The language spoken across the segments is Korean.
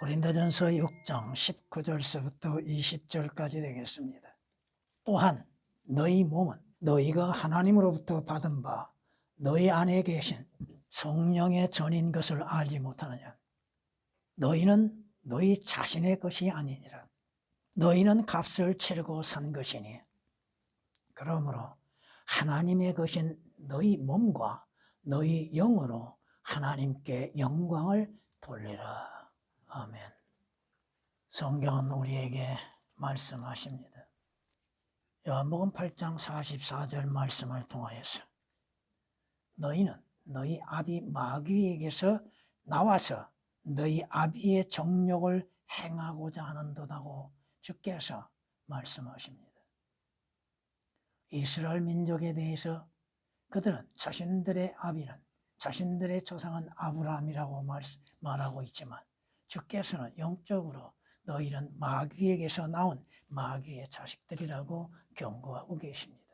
고린도전서 6장 19절서부터 20절까지 되겠습니다. 또한 너희 몸은 너희가 하나님으로부터 받은 바 너희 안에 계신 성령의 전인 것을 알지 못하느냐. 너희는 너희 자신의 것이 아니니라. 너희는 값을 치르고 산 것이니 그러므로 하나님의 것인 너희 몸과 너희 영으로 하나님께 영광을 돌리라. 아멘. 성경은 우리에게 말씀하십니다. 요한복음 8장 44절 말씀을 통하여서 너희는 너희 아비 마귀에게서 나와서 너희 아비의 정욕을 행하고자 하는도다고 주께서 말씀하십니다. 이스라엘 민족에 대해서 그들은 자신들의 아비는 자신들의 조상은 아브라함이라고 말하고 있지만 주께서는 영적으로 너희는 마귀에게서 나온 마귀의 자식들이라고 경고하고 계십니다.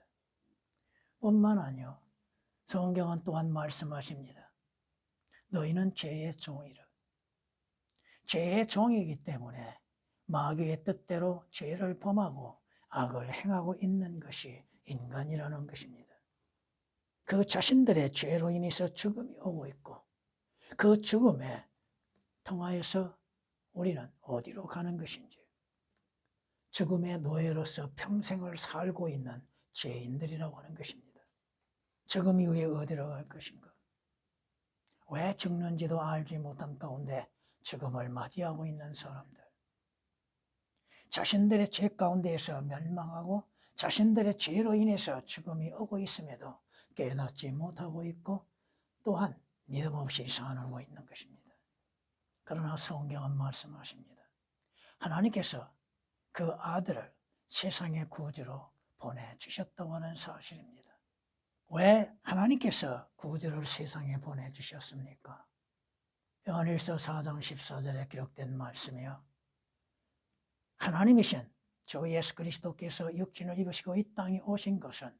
뿐만 아니요 성경은 또한 말씀하십니다. 너희는 죄의 종이라. 죄의 종이기 때문에 마귀의 뜻대로 죄를 범하고 악을 행하고 있는 것이 인간이라는 것입니다. 그 자신들의 죄로 인해서 죽음이 오고 있고 그 죽음에 통하여서 우리는 어디로 가는 것인지 죽음의 노예로서 평생을 살고 있는 죄인들이라고 하는 것입니다. 죽음 이후에 어디로 갈 것인가? 왜 죽는지도 알지 못한 가운데 죽음을 맞이하고 있는 사람들. 자신들의 죄 가운데에서 멸망하고 자신들의 죄로 인해서 죽음이 오고 있음에도 깨닫지 못하고 있고 또한 믿음 없이 살고 있는 것입니다. 그러나 성경은 말씀하십니다. 하나님께서 그 아들을 세상의 구주로 보내주셨다고 하는 사실입니다. 왜 하나님께서 구주를 세상에 보내주셨습니까? 요한일서 4장 14절에 기록된 말씀이요. 하나님이신 주 예수 그리스도께서 육신을 입으시고 이 땅에 오신 것은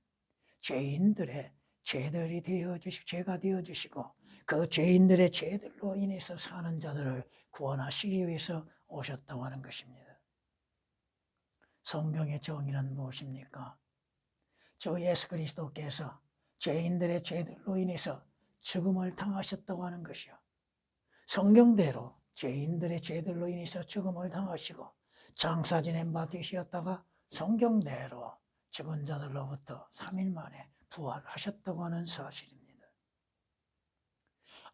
죄인들의 죄들이 되어주시고 죄가 되어주시고 그 죄인들의 죄들로 인해서 사는 자들을 구원하시기 위해서 오셨다고 하는 것입니다. 성경의 정의는 무엇입니까? 주 예수 그리스도께서 죄인들의 죄들로 인해서 죽음을 당하셨다고 하는 것이요. 성경대로 죄인들의 죄들로 인해서 죽음을 당하시고 장사 지낸 바 되셨다가 성경대로 죽은 자들로부터 3일 만에 부활하셨다고 하는 사실입니다.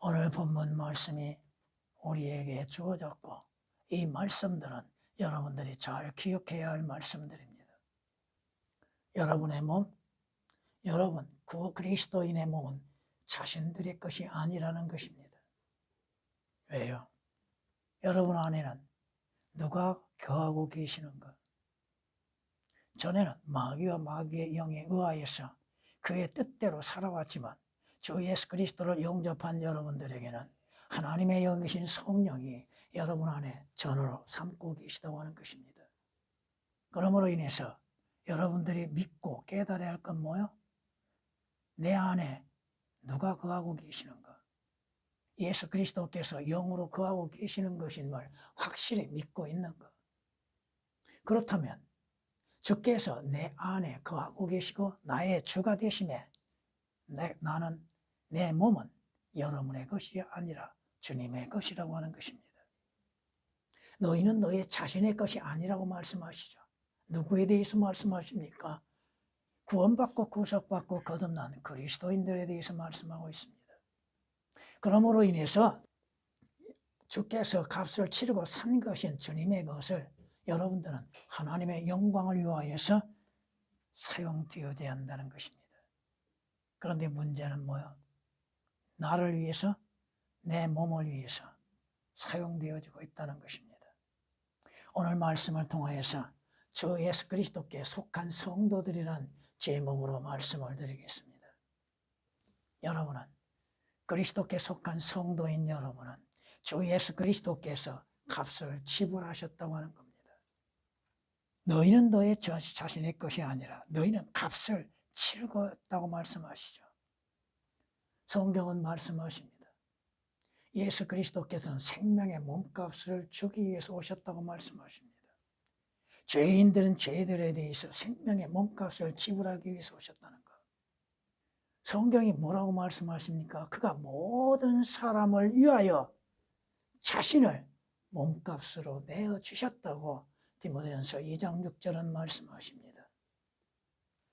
오늘 본문 말씀이 우리에게 주어졌고 이 말씀들은 여러분들이 잘 기억해야 할 말씀들입니다. 여러분의 몸, 여러분 그리스도인의 몸은 자신들의 것이 아니라는 것입니다. 왜요? 여러분 안에는 누가 거하고 계시는가? 전에는 마귀와 마귀의 영에 의하여서 그의 뜻대로 살아왔지만 주 예수 그리스도를 영접한 여러분들에게는 하나님의 영이신 성령이 여러분 안에 전으로 삼고 계시다고 하는 것입니다. 그러므로 인해서 여러분들이 믿고 깨달아야 할 건 뭐요? 내 안에 누가 거하고 계시는가? 예수 그리스도께서 영으로 거하고 계시는 것임을 확실히 믿고 있는가? 그렇다면 주께서 내 안에 거하고 계시고 나의 주가 되심에 나는 내 몸은 여러분의 것이 아니라 주님의 것이라고 하는 것입니다. 너희는 너의 자신의 것이 아니라고 말씀하시죠. 누구에 대해서 말씀하십니까? 구원받고 구속받고 거듭난 그리스도인들에 대해서 말씀하고 있습니다. 그러므로 인해서 주께서 값을 치르고 산 것인 주님의 것을 여러분들은 하나님의 영광을 위하여서 사용되어야 한다는 것입니다. 그런데 문제는 뭐야? 나를 위해서, 내 몸을 위해서 사용되어지고 있다는 것입니다. 오늘 말씀을 통하여서 주 예수 그리스도께 속한 성도들이란 제목으로 말씀을 드리겠습니다. 여러분은 그리스도께 속한 성도인 여러분은 주 예수 그리스도께서 값을 지불하셨다고 하는 겁니다. 너희는 너의 자신의 것이 아니라 너희는 값을 치르고 있다고 말씀하시죠. 성경은 말씀하십니다. 예수 그리스도께서는 생명의 몸값을 주기 위해서 오셨다고 말씀하십니다. 죄인들은 죄들에 대해서 생명의 몸값을 지불하기 위해서 오셨다는 것. 성경이 뭐라고 말씀하십니까? 그가 모든 사람을 위하여 자신을 몸값으로 내어주셨다고 디모데전서 2장 6절은 말씀하십니다.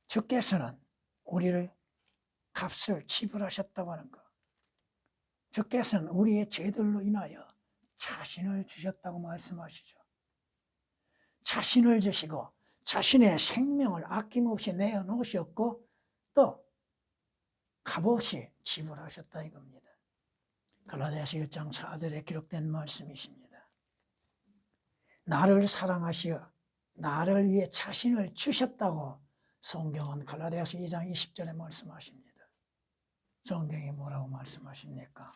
주께서는 우리를 값을 지불하셨다고 하는 것. 주께서는 우리의 죄들로 인하여 자신을 주셨다고 말씀하시죠. 자신을 주시고 자신의 생명을 아낌없이 내어놓으셨고 또 값없이 지불하셨다 이겁니다. 갈라디아서 1장 4절에 기록된 말씀이십니다. 나를 사랑하시어 나를 위해 자신을 주셨다고 성경은 갈라디아서 2장 20절에 말씀하십니다. 성경이 뭐라고 말씀하십니까?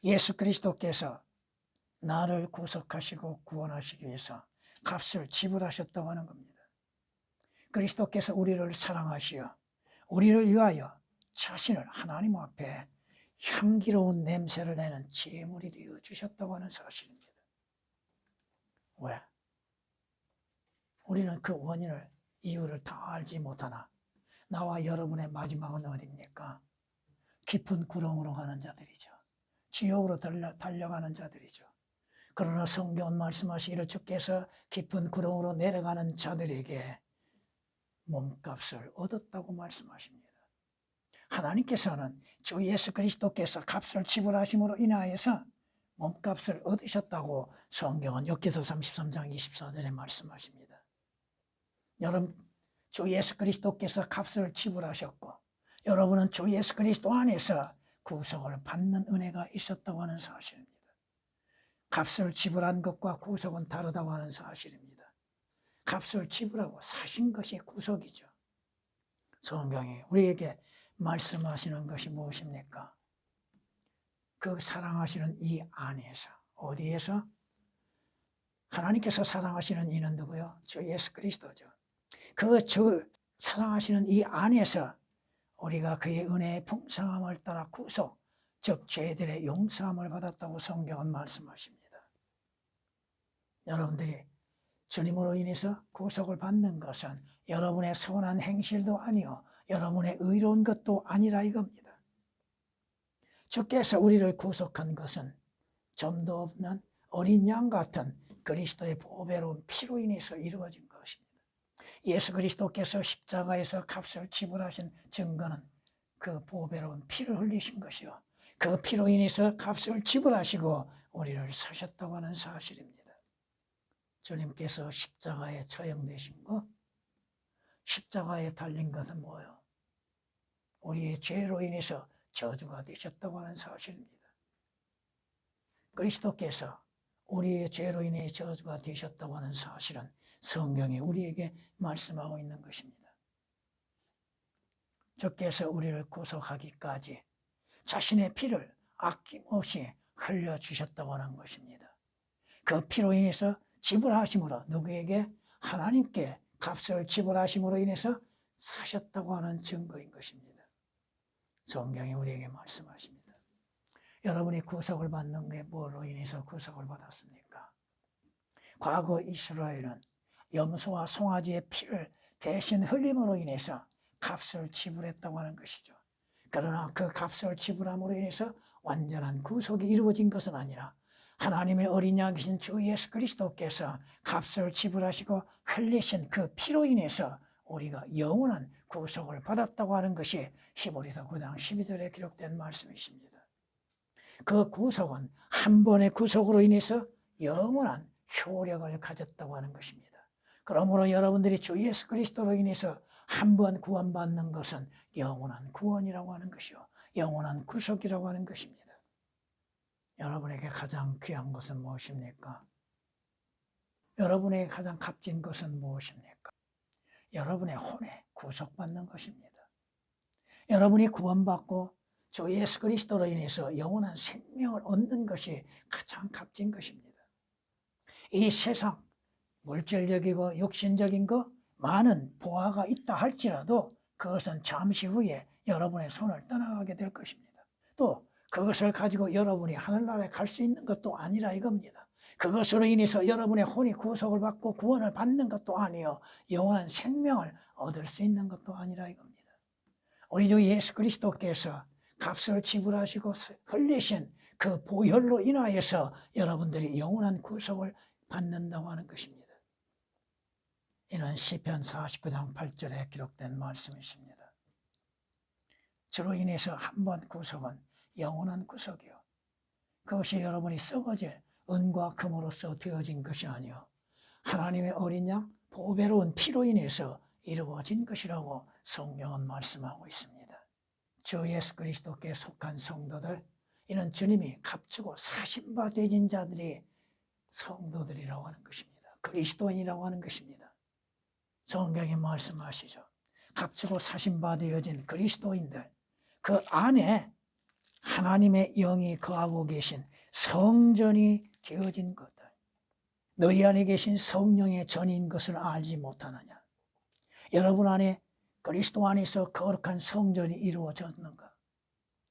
예수 그리스도께서 나를 구속하시고 구원하시기 위해서 값을 지불하셨다고 하는 겁니다. 그리스도께서 우리를 사랑하시어 우리를 위하여 자신을 하나님 앞에 향기로운 냄새를 내는 제물이 되어 주셨다고 하는 사실입니다. 왜? 우리는 그 원인을, 이유를 다 알지 못하나 나와 여러분의 마지막은 어디입니까? 깊은 구렁으로 가는 자들이죠. 지옥으로 달려가는 자들이죠. 그러나 성경은 말씀하시기를 주께서 깊은 구렁으로 내려가는 자들에게 몸값을 얻었다고 말씀하십니다. 하나님께서는 주 예수 그리스도께서 값을 지불하심으로 인하여서 몸값을 얻으셨다고 성경은 욥기서 33장 24절에 말씀하십니다. 여러분, 주 예수 그리스도께서 값을 지불하셨고 여러분은 주 예수 그리스도 안에서 구속을 받는 은혜가 있었다고 하는 사실입니다. 값을 지불한 것과 구속은 다르다고 하는 사실입니다. 값을 지불하고 사신 것이 구속이죠. 성경이 우리에게 말씀하시는 것이 무엇입니까? 그 사랑하시는 이 안에서, 어디에서? 하나님께서 사랑하시는 이는 누구요? 주 예수 그리스도죠. 그 주 사랑하시는 이 안에서 우리가 그의 은혜의 풍성함을 따라 구속, 즉 죄들의 용서함을 받았다고 성경은 말씀하십니다. 여러분들이 주님으로 인해서 구속을 받는 것은 여러분의 선한 행실도 아니요 여러분의 의로운 것도 아니라 이겁니다. 주께서 우리를 구속한 것은 점도 없는 어린 양 같은 그리스도의 보배로운 피로 인해서 이루어진 것입니다. 예수 그리스도께서 십자가에서 값을 지불하신 증거는 그 보배로운 피를 흘리신 것이요 그 피로 인해서 값을 지불하시고 우리를 사셨다고 하는 사실입니다. 주님께서 십자가에 처형되신 것, 십자가에 달린 것은 뭐예요? 우리의 죄로 인해서 저주가 되셨다고 하는 사실입니다. 그리스도께서 우리의 죄로 인해 저주가 되셨다고 하는 사실은 성경이 우리에게 말씀하고 있는 것입니다. 주께서 우리를 구속하기까지 자신의 피를 아낌없이 흘려주셨다고 하는 것입니다. 그 피로 인해서 지불하심으로 누구에게? 하나님께 값을 지불하심으로 인해서 사셨다고 하는 증거인 것입니다. 성경이 우리에게 말씀하십니다. 여러분이 구속을 받는 게 뭐로 인해서 구속을 받았습니까? 과거 이스라엘은 염소와 송아지의 피를 대신 흘림으로 인해서 값을 지불했다고 하는 것이죠. 그러나 그 값을 지불함으로 인해서 완전한 구속이 이루어진 것은 아니라 하나님의 어린 양이신 주 예수 그리스도께서 값을 지불하시고 흘리신 그 피로 인해서 우리가 영원한 구속을 받았다고 하는 것이 히브리서 9장 12절에 기록된 말씀이십니다. 그 구속은 한 번의 구속으로 인해서 영원한 효력을 가졌다고 하는 것입니다. 그러므로 여러분들이 주 예수 그리스도로 인해서 한 번 구원받는 것은 영원한 구원이라고 하는 것이요 영원한 구속이라고 하는 것입니다. 여러분에게 가장 귀한 것은 무엇입니까? 여러분에게 가장 값진 것은 무엇입니까? 여러분의 혼에 구속받는 것입니다. 여러분이 구원받고 주 예수 그리스도로 인해서 영원한 생명을 얻는 것이 가장 값진 것입니다. 이 세상 물질적이고 육신적인 것 많은 보화가 있다 할지라도 그것은 잠시 후에 여러분의 손을 떠나가게 될 것입니다. 또 그것을 가지고 여러분이 하늘나라에 갈 수 있는 것도 아니라 이겁니다. 그것으로 인해서 여러분의 혼이 구속을 받고 구원을 받는 것도 아니요 영원한 생명을 얻을 수 있는 것도 아니라 이겁니다. 우리 주 예수 그리스도께서 값을 지불하시고 흘리신 그 보혈로 인하여서 여러분들이 영원한 구속을 받는다고 하는 것입니다. 이는 시편 49장 8절에 기록된 말씀이십니다. 주로 인해서 한 번 구속은 영원한 구속이요. 그것이 여러분이 썩어질 은과 금으로써 되어진 것이 아니요 하나님의 어린 양 보배로운 피로 인해서 이루어진 것이라고 성경은 말씀하고 있습니다. 주 예수 그리스도께 속한 성도들, 이는 주님이 값주고 사신 바 되진 자들이 성도들이라고 하는 것입니다. 그리스도인이라고 하는 것입니다. 성경이 말씀하시죠. 값주고 사신 바 되어진 그리스도인들, 그 안에 하나님의 영이 거하고 계신 성전이 되어진 것들, 너희 안에 계신 성령의 전인 것을 알지 못하느냐? 여러분 안에 그리스도 안에서 거룩한 성전이 이루어졌는가?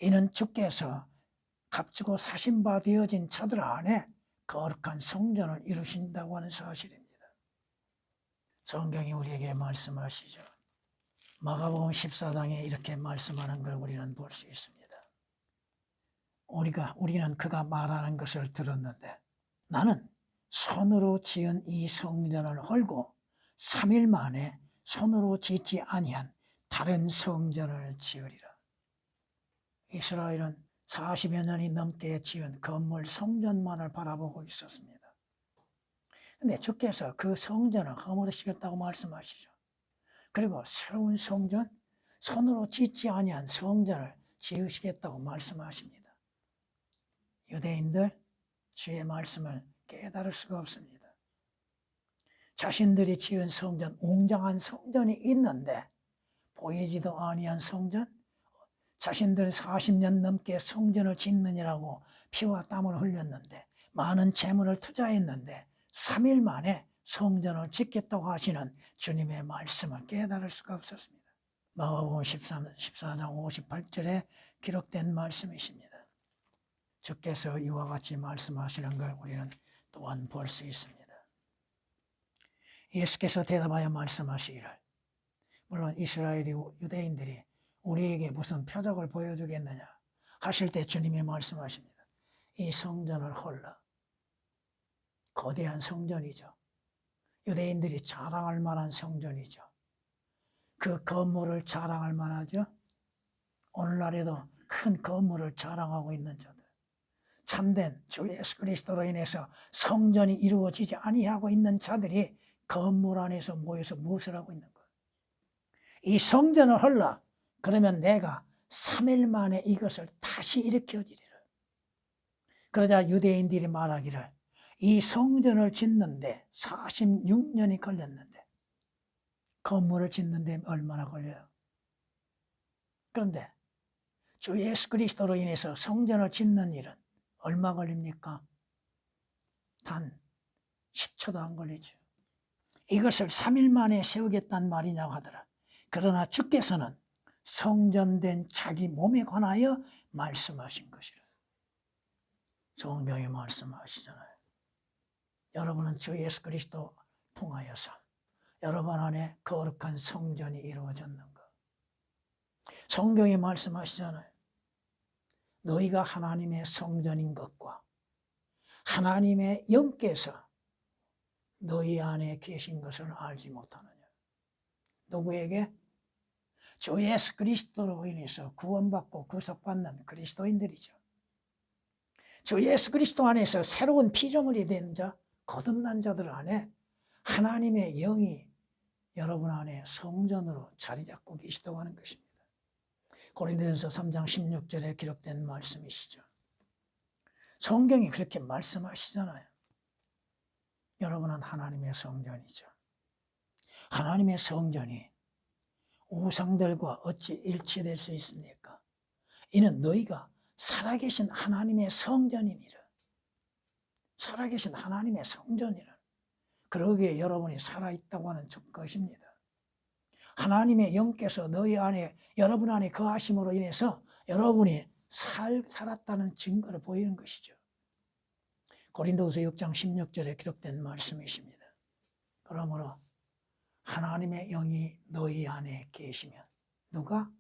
이는 주께서 값주고 사신 바 되어진 자들 안에 거룩한 성전을 이루신다고 하는 사실입니다. 성경이 우리에게 말씀하시죠. 마가복음 14장에 이렇게 말씀하는 걸 우리는 볼 수 있습니다. 우리는 그가 말하는 것을 들었는데 나는 손으로 지은 이 성전을 헐고 3일 만에 손으로 짓지 아니한 다른 성전을 지으리라. 이스라엘은 40여 년이 넘게 지은 건물 성전만을 바라보고 있었습니다. 그런데 주께서 그 성전을 허물으시겠다고 말씀하시죠. 그리고 새로운 성전, 손으로 짓지 아니한 성전을 지으시겠다고 말씀하십니다. 유대인들 주의 말씀을 깨달을 수가 없습니다. 자신들이 지은 성전, 웅장한 성전이 있는데 보이지도 아니한 성전, 자신들 40년 넘게 성전을 짓느니라고 피와 땀을 흘렸는데 많은 재물을 투자했는데 3일 만에 성전을 짓겠다고 하시는 주님의 말씀을 깨달을 수가 없었습니다. 마가복음 14장 58절에 기록된 말씀이십니다. 주께서 이와 같이 말씀하시는 걸 우리는 또한 볼 수 있습니다. 예수께서 대답하여 말씀하시기를, 물론 이스라엘이 유대인들이 우리에게 무슨 표적을 보여주겠느냐 하실 때 주님이 말씀하십니다. 이 성전을 헐라. 거대한 성전이죠. 유대인들이 자랑할 만한 성전이죠. 그 건물을 자랑할 만하죠. 오늘날에도 큰 건물을 자랑하고 있는 자들, 참된 주 예수 그리스도로 인해서 성전이 이루어지지 아니하고 있는 자들이 건물 안에서 모여서 무엇을 하고 있는 거예요? 이 성전을 헐라. 그러면 내가 3일 만에 이것을 다시 일으켜주리라. 그러자 유대인들이 말하기를, 이 성전을 짓는데 46년이 걸렸는데 건물을 짓는데 얼마나 걸려요? 그런데 주 예수 그리스도로 인해서 성전을 짓는 일은 얼마 걸립니까? 단 10초도 안 걸리죠. 이것을 3일 만에 세우겠다는 말이냐고 하더라. 그러나 주께서는 성전된 자기 몸에 관하여 말씀하신 것이라. 성경에 말씀하시잖아요. 여러분은 주 예수 그리스도 통하여서 여러분 안에 거룩한 성전이 이루어졌는가? 성경에 말씀하시잖아요. 너희가 하나님의 성전인 것과 하나님의 영께서 너희 안에 계신 것을 알지 못하느냐. 누구에게? 주 예수 그리스도로 인해서 구원받고 구속받는 그리스도인들이죠. 주 예수 그리스도 안에서 새로운 피조물이 된 자, 거듭난 자들 안에 하나님의 영이 여러분 안에 성전으로 자리 잡고 계시다고 하는 것입니다. 고린도전서 3장 16절에 기록된 말씀이시죠. 성경이 그렇게 말씀하시잖아요. 여러분은 하나님의 성전이죠. 하나님의 성전이 우상들과 어찌 일치될 수 있습니까? 이는 너희가 살아계신 하나님의 성전이니라. 살아계신 하나님의 성전이라. 그러기에 여러분이 살아있다고 하는 것입니다. 하나님의 영께서 너희 안에, 여러분 안에 거하심으로 인해서 여러분이 살았다는 증거를 보이는 것이죠. 고린도후서 6장 16절에 기록된 말씀이십니다. 그러므로 하나님의 영이 너희 안에 계시면, 누가?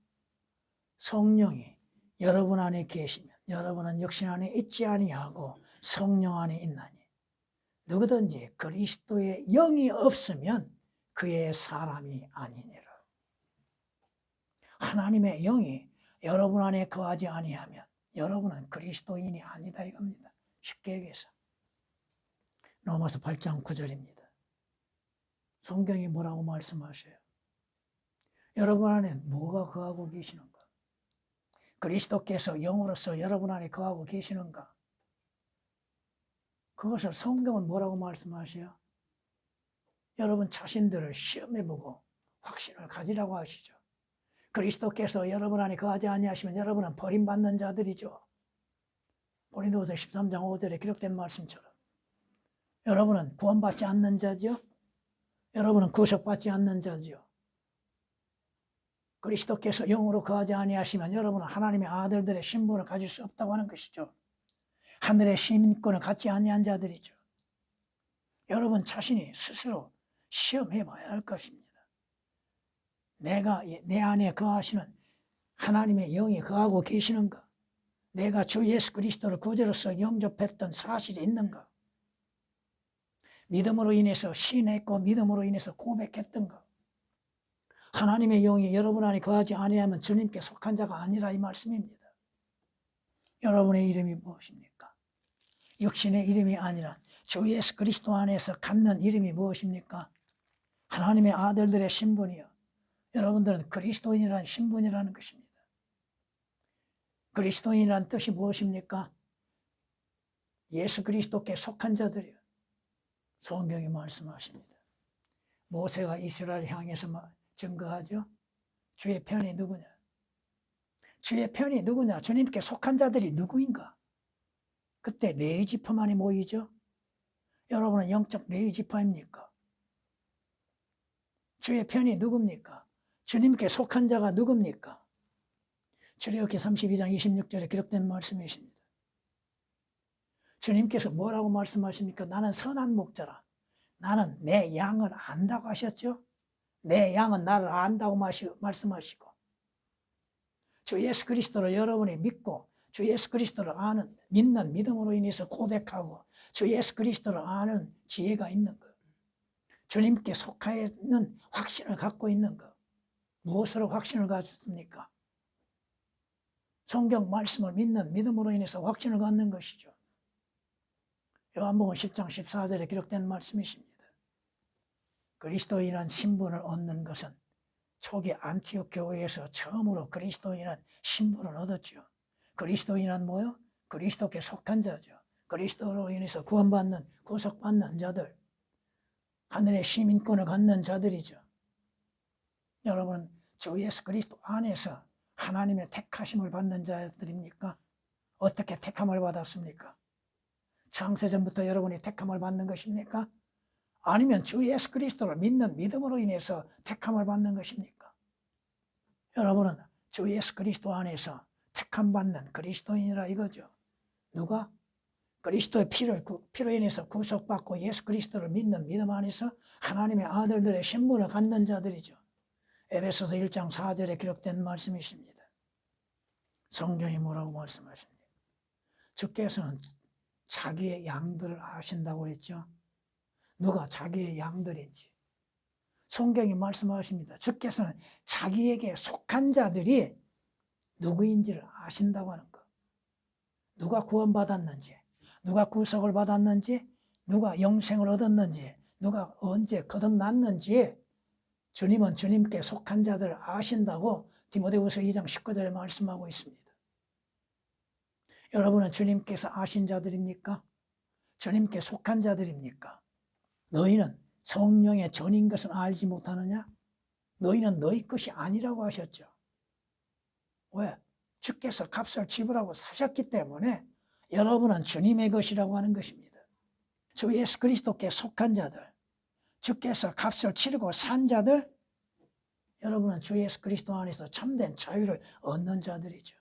성령이 여러분 안에 계시면 여러분은 육신 안에 있지 아니하고 성령 안에 있나니, 누구든지 그리스도의 영이 없으면 그의 사람이 아니니라. 하나님의 영이 여러분 안에 거하지 아니하면 여러분은 그리스도인이 아니다 이겁니다. 쉽게 얘기해서. 로마서 8장 9절입니다. 성경이 뭐라고 말씀하셔요? 여러분 안에 뭐가 거하고 계시는가? 그리스도께서 영으로서 여러분 안에 거하고 계시는가? 그것을 성경은 뭐라고 말씀하셔요? 여러분 자신들을 시험해보고 확신을 가지라고 하시죠. 그리스도께서 여러분 안에 거하지 아니하시면 여러분은 버림받는 자들이죠. 고린도후서 13장 5절에 기록된 말씀처럼 여러분은 구원받지 않는 자죠. 여러분은 구속받지 않는 자죠. 그리스도께서 영으로 거하지 아니하시면 여러분은 하나님의 아들들의 신분을 가질 수 없다고 하는 것이죠. 하늘의 시민권을 갖지 아니한 자들이죠. 여러분 자신이 스스로 시험해 봐야 할 것입니다. 내가 내 안에 거하시는 하나님의 영이 거하고 계시는가? 내가 주 예수 그리스도를 구주로서 영접했던 사실이 있는가? 믿음으로 인해서 신했고 믿음으로 인해서 고백했던가? 하나님의 영이 여러분 안에 거하지 아니하면 주님께 속한 자가 아니라 이 말씀입니다. 여러분의 이름이 무엇입니까? 육신의 이름이 아니라 주 예수 그리스도 안에서 갖는 이름이 무엇입니까? 하나님의 아들들의 신분이요. 여러분들은 그리스도인이라는 신분이라는 것입니다. 그리스도인이라는 뜻이 무엇입니까? 예수 그리스도께 속한 자들이요. 성경이 말씀하십니다. 모세가 이스라엘 향해서 증거하죠. 주의 편이 누구냐? 주의 편이 누구냐? 주님께 속한 자들이 누구인가? 그때 레위 지파만이 모이죠. 여러분은 영적 레위 지파입니까? 주의 편이 누굽니까? 주님께 속한 자가 누굽니까? 출애굽기 32장 26절에 기록된 말씀이십니다. 주님께서 뭐라고 말씀하십니까? 나는 선한 목자라. 나는 내 양을 안다고 하셨죠? 내 양은 나를 안다고 말씀하시고, 주 예수 그리스도를 여러분이 믿고 주 예수 그리스도를 아는, 믿는 믿음으로 인해서 고백하고 주 예수 그리스도를 아는 지혜가 있는 것, 주님께 속하는 확신을 갖고 있는 것. 무엇으로 확신을 가졌습니까? 성경 말씀을 믿는 믿음으로 인해서 확신을 갖는 것이죠. 요한복음 10장 14절에 기록된 말씀이십니다. 그리스도인이란 신분을 얻는 것은 초기 안티옥 교회에서 처음으로 그리스도인이란 신분을 얻었죠. 그리스도인이란 뭐요? 그리스도께 속한 자죠. 그리스도로 인해서 구원받는, 구속받는 자들, 하늘의 시민권을 갖는 자들이죠. 여러분, 주 예수 그리스도 안에서 하나님의 택하심을 받는 자들입니까? 어떻게 택함을 받았습니까? 창세전부터 여러분이 택함을 받는 것입니까? 아니면 주 예수 그리스도를 믿는 믿음으로 인해서 택함을 받는 것입니까? 여러분은 주 예수 그리스도 안에서 택함 받는 그리스도인이라 이거죠. 누가? 그리스도의 피로 인해서 구속받고 예수 그리스도를 믿는 믿음 안에서 하나님의 아들들의 신분을 갖는 자들이죠. 에베소서 1장 4절에 기록된 말씀이십니다. 성경이 뭐라고 말씀하십니까? 주께서는 자기의 양들을 아신다고 그랬죠. 누가 자기의 양들인지 성경이 말씀하십니다. 주께서는 자기에게 속한 자들이 누구인지를 아신다고 하는 것. 누가 구원받았는지, 누가 구속을 받았는지, 누가 영생을 얻었는지, 누가 언제 거듭났는지 주님은 주님께 속한 자들을 아신다고 디모데후서 2장 19절에 말씀하고 있습니다. 여러분은 주님께서 아신 자들입니까? 주님께 속한 자들입니까? 너희는 성령의 전인 것은 알지 못하느냐? 너희는 너희 것이 아니라고 하셨죠. 왜? 주께서 값을 지불하고 사셨기 때문에 여러분은 주님의 것이라고 하는 것입니다. 주 예수 그리스도께 속한 자들, 주께서 값을 치르고 산 자들, 여러분은 주 예수 그리스도 안에서 참된 자유를 얻는 자들이죠.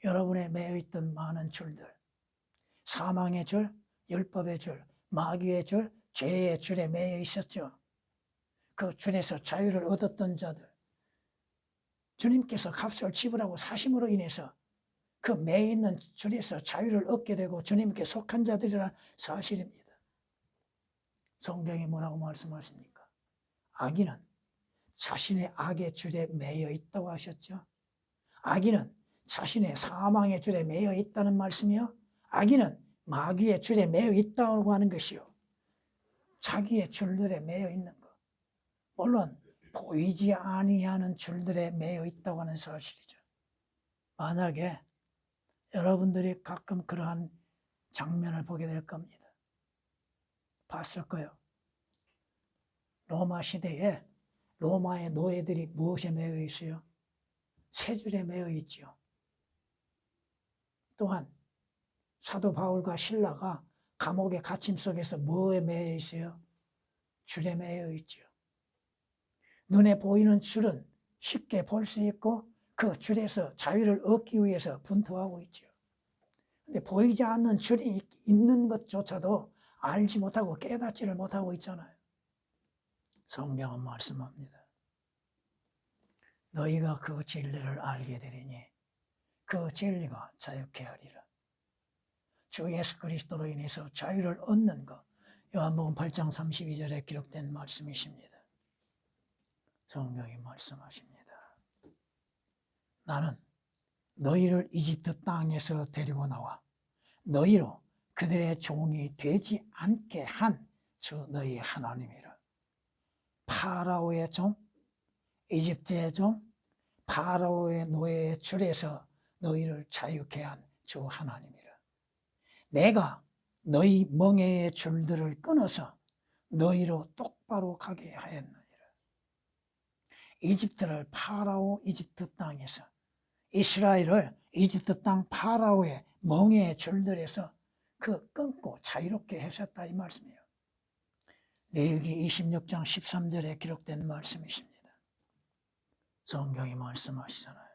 여러분의 매여 있던 많은 줄들, 사망의 줄, 율법의 줄, 마귀의 줄, 죄의 줄에 매여 있었죠. 그 줄에서 자유를 얻었던 자들, 주님께서 값을 지불하고 사심으로 인해서 그 매여 있는 줄에서 자유를 얻게 되고 주님께 속한 자들이라는 사실입니다. 성경이 뭐라고 말씀하십니까? 악인은 자신의 악의 줄에 매여 있다고 하셨죠. 악인은 자신의 사망의 줄에 매여 있다는 말씀이요. 악인은 마귀의 줄에 매여 있다고 하는 것이요. 자기의 줄들에 매여 있는 것. 물론 보이지 아니하는 줄들에 매여 있다고 하는 사실이죠. 만약에 여러분들이 가끔 그러한 장면을 보게 될 겁니다. 봤을 거예요. 로마 시대에 로마의 노예들이 무엇에 매여 있어요? 세 줄에 매여 있죠. 또한 사도 바울과 실라가 감옥의 갇힘 속에서 뭐에 매여 있어요? 줄에 매여 있죠. 눈에 보이는 줄은 쉽게 볼 수 있고 그 줄에서 자유를 얻기 위해서 분투하고 있죠. 근데 보이지 않는 줄이 있는 것조차도 알지 못하고 깨닫지를 못하고 있잖아요. 성경은 말씀합니다. 너희가 그 진리를 알게 되리니 그 진리가 자유케 하리라. 주 예수 그리스도로 인해서 자유를 얻는 것, 요한복음 8장 32절에 기록된 말씀이십니다. 성경이 말씀하십니다. 나는 너희를 이집트 땅에서 데리고 나와 너희로 그들의 종이 되지 않게 한 주 너희 하나님이라. 파라오의 종, 이집트의 종, 파라오의 노예의 줄에서 너희를 자유케 한 주 하나님이라. 내가 너희 멍에의 줄들을 끊어서 너희로 똑바로 가게 하였느니라. 이집트를 파라오 이집트 땅에서, 이스라엘을 이집트 땅 파라오의 멍에의 줄들에서 그 끊고 자유롭게 하셨다 이 말씀이에요. 레위기 26장 13절에 기록된 말씀이십니다. 성경이 말씀하시잖아요.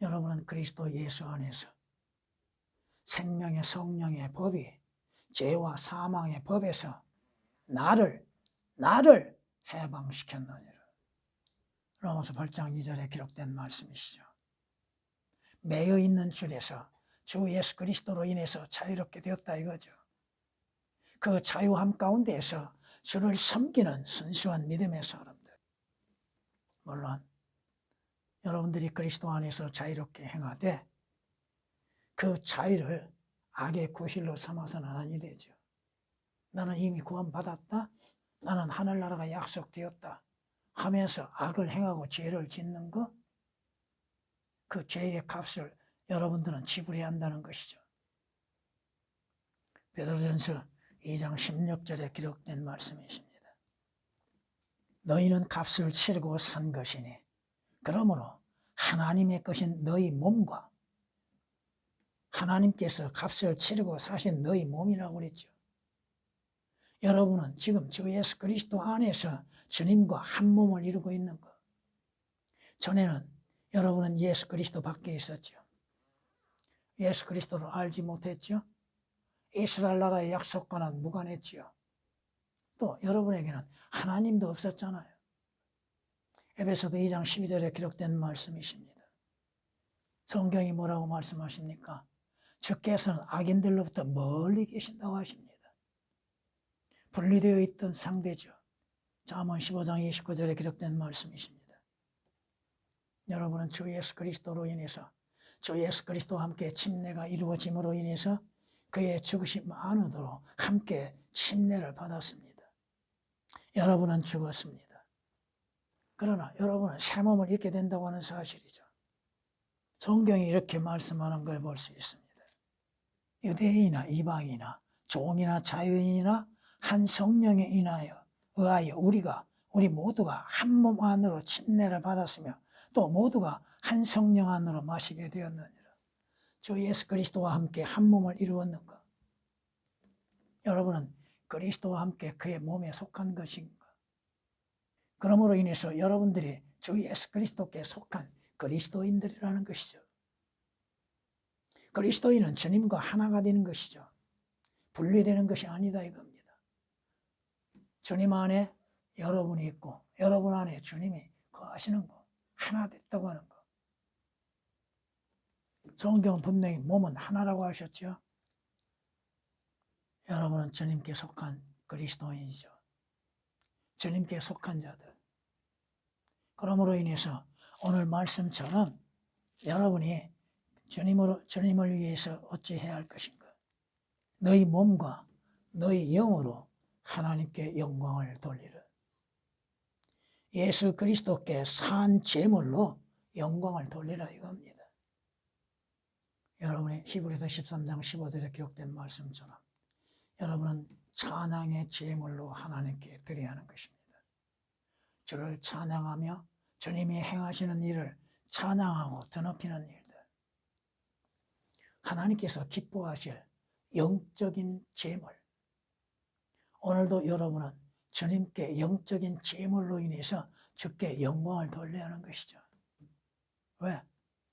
여러분은 그리스도 예수 안에서 생명의 성령의 법이 죄와 사망의 법에서 나를 해방시켰느니라. 로마서 8장 2절에 기록된 말씀이시죠. 매여 있는 줄에서 주 예수 그리스도로 인해서 자유롭게 되었다 이거죠. 그 자유함 가운데에서 주를 섬기는 순수한 믿음의 사람들. 물론 여러분들이 그리스도 안에서 자유롭게 행하되 그 자유를 악의 구실로 삼아서는 아니 되죠. 나는 이미 구원받았다. 나는 하늘나라가 약속되었다 하면서 악을 행하고 죄를 짓는 것, 그 죄의 값을 여러분들은 지불해야 한다는 것이죠. 베드로전서 2장 16절에 기록된 말씀이십니다. 너희는 값을 치르고 산 것이니 그러므로 하나님의 것인 너희 몸과 하나님께서 값을 치르고 사신 너희 몸이라고 그랬죠. 여러분은 지금 주 예수 그리스도 안에서 주님과 한 몸을 이루고 있는 것. 전에는 여러분은 예수 그리스도 밖에 있었죠. 예수 그리스도를 알지 못했죠. 이스라엘 나라의 약속과는 무관했지요. 또 여러분에게는 하나님도 없었잖아요. 에베소서 2장 12절에 기록된 말씀이십니다. 성경이 뭐라고 말씀하십니까? 주께서는 악인들로부터 멀리 계신다고 하십니다. 분리되어 있던 상대죠. 잠언 15장 29절에 기록된 말씀이십니다. 여러분은 주 예수 그리스도로 인해서 주 예수 그리스도와 함께 침례가 이루어짐으로 인해서 그의 죽으심 안으로 함께 침례를 받았습니다. 여러분은 죽었습니다. 그러나 여러분은 새 몸을 입게 된다고 하는 사실이죠. 성경이 이렇게 말씀하는 걸 볼 수 있습니다. 유대인이나 이방이나 종이나 자유인이나 한 성령에 의하여 우리 모두가 한 몸 안으로 침례를 받았으며 또 모두가 한 성령 안으로 마시게 되었느니라. 주 예수 그리스도와 함께 한 몸을 이루었는가? 여러분은 그리스도와 함께 그의 몸에 속한 것인가? 그러므로 인해서 여러분들이 주 예수 그리스도께 속한 그리스도인들이라는 것이죠. 그리스도인은 주님과 하나가 되는 것이죠. 분리되는 것이 아니다 이겁니다. 주님 안에 여러분이 있고 여러분 안에 주님이 거하시는 거, 하나 됐다고 하는 거. 성경은 분명히 몸은 하나라고 하셨죠. 여러분은 주님께 속한 그리스도인이죠. 주님께 속한 자들. 그러므로 인해서 오늘 말씀처럼 여러분이 주님을 위해서 어찌해야 할 것인가? 너희 몸과 너희 영으로 하나님께 영광을 돌리라. 예수 그리스도께 산 제물로 영광을 돌리라 이겁니다. 여러분의 히브리서 13장 15절에 기록된 말씀처럼 여러분은 찬양의 제물로 하나님께 드려야 하는 것입니다. 주를 찬양하며 주님이 행하시는 일을 찬양하고 드높이는 일들. 하나님께서 기뻐하실 영적인 제물. 오늘도 여러분은 주님께 영적인 제물로 인해서 주께 영광을 돌려야 하는 것이죠. 왜?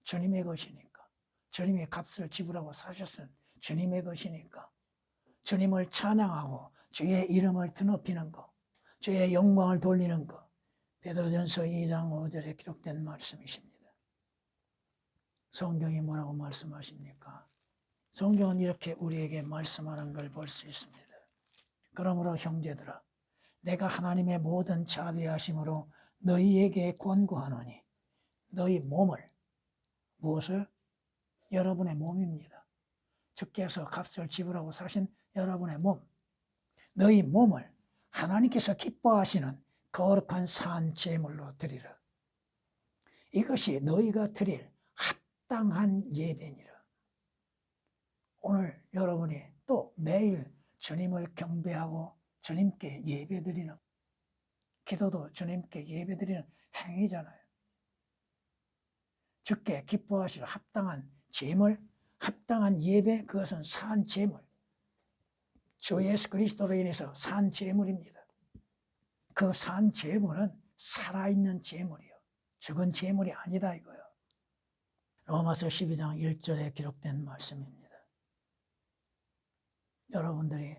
주님의 것이니까. 주님의 값을 지불하고 사셨은 주님의 것이니까. 주님을 찬양하고 주의 이름을 드높이는 것, 주의 영광을 돌리는 것. 베드로전서 2장 5절에 기록된 말씀이십니다. 성경이 뭐라고 말씀하십니까? 성경은 이렇게 우리에게 말씀하는 걸 볼 수 있습니다. 그러므로 형제들아, 내가 하나님의 모든 자비하심으로 너희에게 권고하노니 너희 몸을, 무엇을? 여러분의 몸입니다. 주께서 값을 지불하고 사신 여러분의 몸, 너희 몸을 하나님께서 기뻐하시는 거룩한 산 제물로 드리라. 이것이 너희가 드릴 합당한 예배니라. 오늘 여러분이 또 매일 주님을 경배하고 주님께 예배드리는, 기도도 주님께 예배드리는 행위잖아요. 주께 기뻐하실 합당한 제물, 합당한 예배, 그것은 산 제물. 주 예수 그리스도로 인해서 산 제물입니다. 그 산 제물은 살아있는 제물이요. 죽은 제물이 아니다 이거요. 로마서 12장 1절에 기록된 말씀입니다. 여러분들이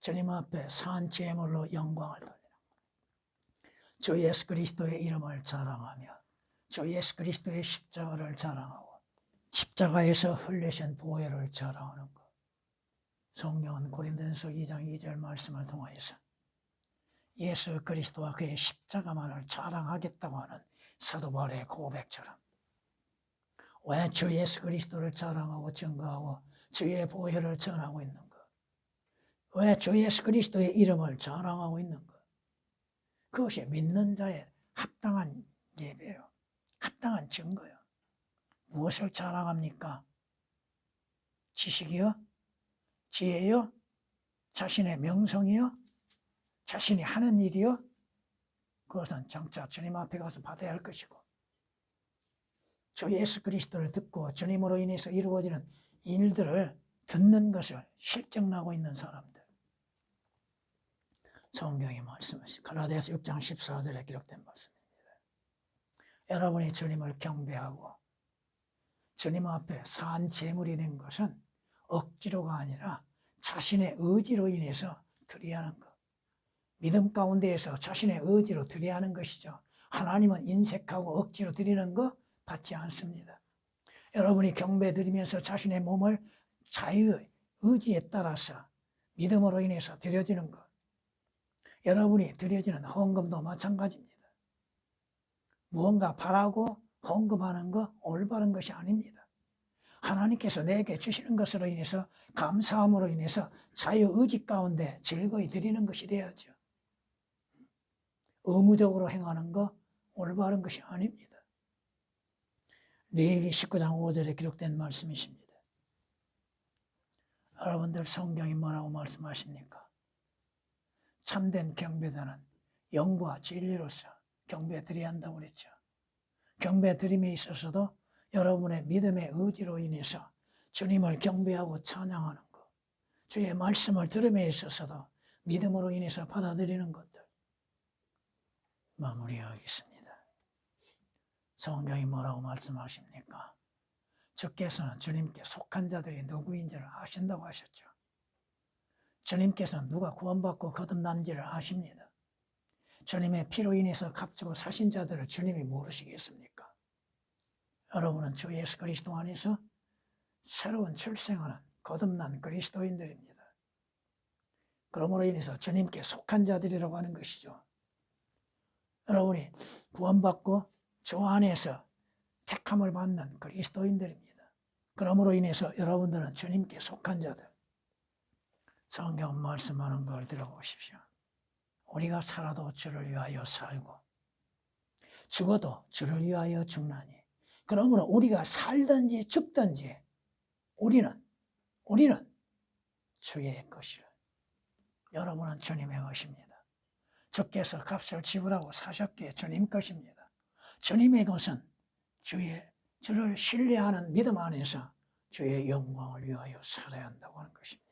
주님 앞에 산 제물로 영광을 돌리는 것. 주 예수 그리스도의 이름을 자랑하며 주 예수 그리스도의 십자가를 자랑하고 십자가에서 흘리신 보혈을 자랑하는 것. 성경은 고린도전서 2장 2절 말씀을 통하여서 예수 그리스도와 그의 십자가만을 자랑하겠다고 하는 사도 바울의 고백처럼 왜 주 예수 그리스도를 자랑하고 증거하고 주의 보혈을 전하고 있는 것? 왜 주 예수 그리스도의 이름을 자랑하고 있는 것? 그것이 믿는 자의 합당한 예배요. 합당한 증거요. 무엇을 자랑합니까? 지식이요? 지혜요? 자신의 명성이요? 자신이 하는 일이요? 그것은 장차 주님 앞에 가서 받아야 할 것이고 주 예수 그리스도를 듣고 주님으로 인해서 이루어지는 일들을 듣는 것을 실증나고 있는 사람들. 성경이 말씀하십니다. 갈라디아서 6장 14절에 기록된 말씀입니다. 여러분이 주님을 경배하고 주님 앞에 산 제물이 된 것은 억지로가 아니라 자신의 의지로 인해서 드려야 하는 것. 믿음 가운데에서 자신의 의지로 드려야 하는 것이죠. 하나님은 인색하고 억지로 드리는 거 받지 않습니다. 여러분이 경배 드리면서 자신의 몸을 자유의 의지에 따라서 믿음으로 인해서 드려지는 것. 여러분이 드려지는 헌금도 마찬가지입니다. 무언가 바라고 헌금하는 거 올바른 것이 아닙니다. 하나님께서 내게 주시는 것으로 인해서 감사함으로 인해서 자유의지 가운데 즐거이 드리는 것이 되어야죠. 의무적으로 행하는 거 올바른 것이 아닙니다. 레위기 19장 5절에 기록된 말씀이십니다. 여러분들 성경이 뭐라고 말씀하십니까? 참된 경배자는 영과 진리로서 경배 드려야 한다고 그랬죠. 경배 드림에 있어서도 여러분의 믿음의 의지로 인해서 주님을 경배하고 찬양하는 것, 주의 말씀을 들음에 있어서도 믿음으로 인해서 받아들이는 것들 마무리하겠습니다. 성경이 뭐라고 말씀하십니까? 주께서는 주님께 속한 자들이 누구인지를 아신다고 하셨죠. 주님께서는 누가 구원받고 거듭난지를 아십니다. 주님의 피로 인해서 값주고 사신 자들을 주님이 모르시겠습니까? 여러분은 주 예수 그리스도 안에서 새로운 출생하는 거듭난 그리스도인들입니다. 그러므로 인해서 주님께 속한 자들이라고 하는 것이죠. 여러분이 구원받고 주 안에서 택함을 받는 그리스도인들입니다. 그러므로 인해서 여러분들은 주님께 속한 자들. 성경 말씀하는 걸 들어보십시오. 우리가 살아도 주를 위하여 살고 죽어도 주를 위하여 죽나니. 그러므로 우리가 살든지 죽든지 우리는 주의 것이라. 여러분은 주님의 것입니다. 주께서 값을 지불하고 사셨기에 주님 것입니다. 주님의 것은 주를 신뢰하는 믿음 안에서 주의 영광을 위하여 살아야 한다고 하는 것입니다.